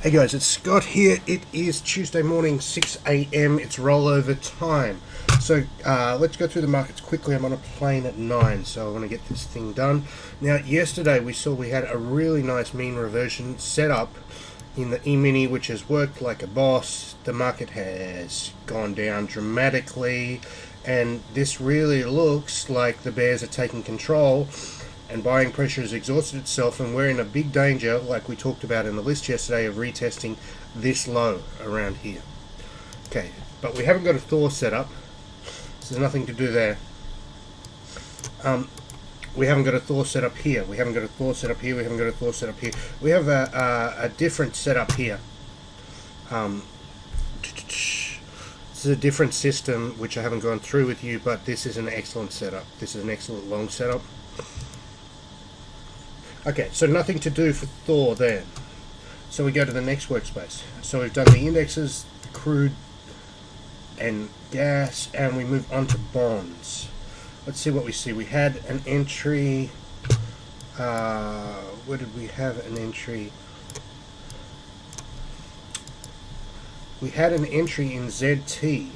Hey guys, it's Scott here. It is Tuesday morning, 6 a.m. It's rollover time. So let's go through the markets quickly. I'm on a plane at 9, so I want to get this thing done. Now, yesterday we saw we had a really nice mean reversion set up in the E-mini, which has worked like a boss. The market has gone down dramatically, and this really looks like the bears are taking control and buying pressure has exhausted itself, and we're in a big danger, like we talked about in the list yesterday, of retesting this low around here. Okay, but we haven't got a Thor set up, so there's nothing to do there. We haven't got a Thor set up here. We haven't got a Thor set up here. We haven't got a Thor set up here. We have a different setup here. This is a different system, which I haven't gone through with you, but this is an excellent setup. This is an excellent long setup. Okay, so nothing to do for Thor there. So we go to the next workspace. So we've done the indexes, the crude, and gas, and we move on to bonds. Let's see what we see. We had an entry. Where did we have an entry? We had an entry in ZT.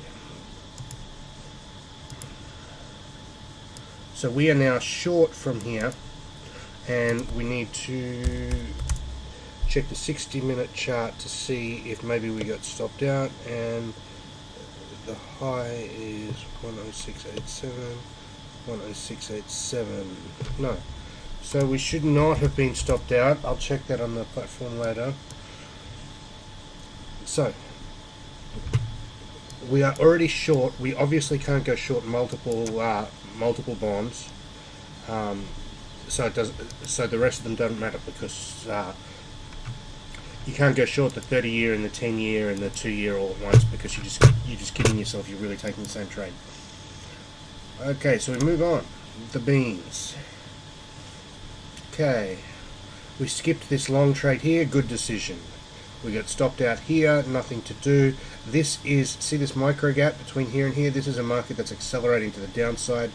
So we are now short from here. And we need to check the 60-minute chart to see if maybe we got stopped out, and the high is 106.87, 106.87. No, so we should not have been stopped out. I'll check that on the platform later. So we are already short. We obviously can't go short multiple bonds. So the rest of them don't matter, because you can't go short the 30-year and the 10-year and the 2-year all at once, because you're just kidding yourself. You're really taking the same trade. Okay, so we move on. The beans. Okay, we skipped this long trade here. Good decision. We got stopped out here. Nothing to do. This is, see this micro gap between here and here? This is a market that's accelerating to the downside.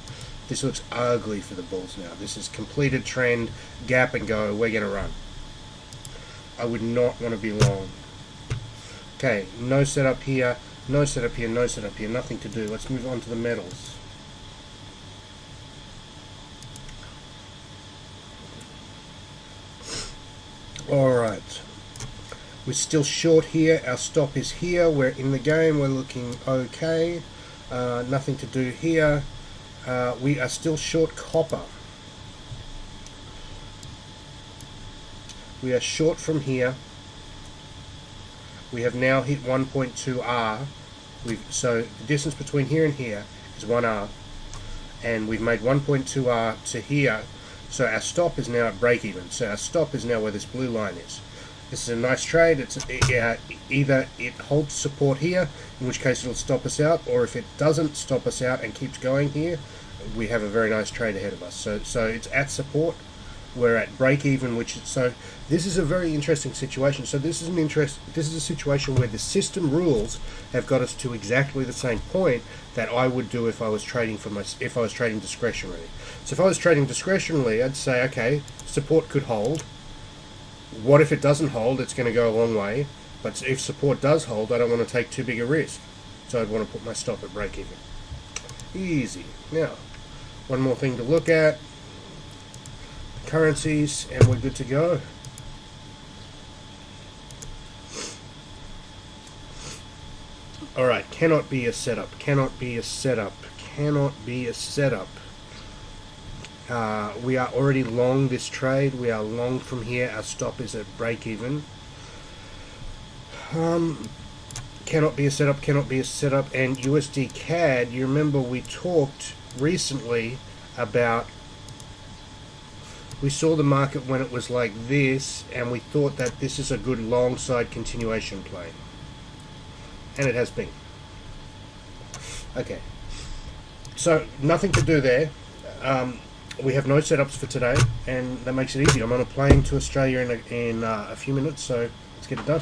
This looks ugly for the bulls now. This is completed trend, gap and go. We're going to run. I would not want to be long. Okay, no setup here, no setup here, no setup here. Nothing to do. Let's move on to the metals. Alright. We're still short here. Our stop is here. We're in the game. We're looking okay. Nothing to do here. We are still short copper. We are short from here. We have now hit 1.2 R. So the distance between here and here is 1 R. And we've made 1.2 R to here. So our stop is now at break even. So our stop is now where this blue line is. This is a nice trade. It's either it holds support here, in which case it'll stop us out, or if it doesn't stop us out and keeps going here, we have a very nice trade ahead of us. So it's at support. We're at break even, so this is a very interesting situation. So this is a situation where the system rules have got us to exactly the same point that I would do if I was trading if I was trading discretionary. So if I was trading discretionary, I'd say, okay, support could hold. What if it doesn't hold? It's going to go a long way. But if support does hold, I don't want to take too big a risk. So I'd want to put my stop at break even. Easy. Now, one more thing to look at. Currencies, and we're good to go. Alright, cannot be a setup. Cannot be a setup. Cannot be a setup. We are already long this trade. We are long from here. Our stop is at break even. Cannot be a setup. Cannot be a setup. And USD CAD, you remember we talked recently about, we saw the market when it was like this, and we thought that this is a good long side continuation play, and it has been. Okay, so nothing to do there. We have no setups for today, and that makes it easy. I'm on a plane to Australia in a few minutes, so let's get it done.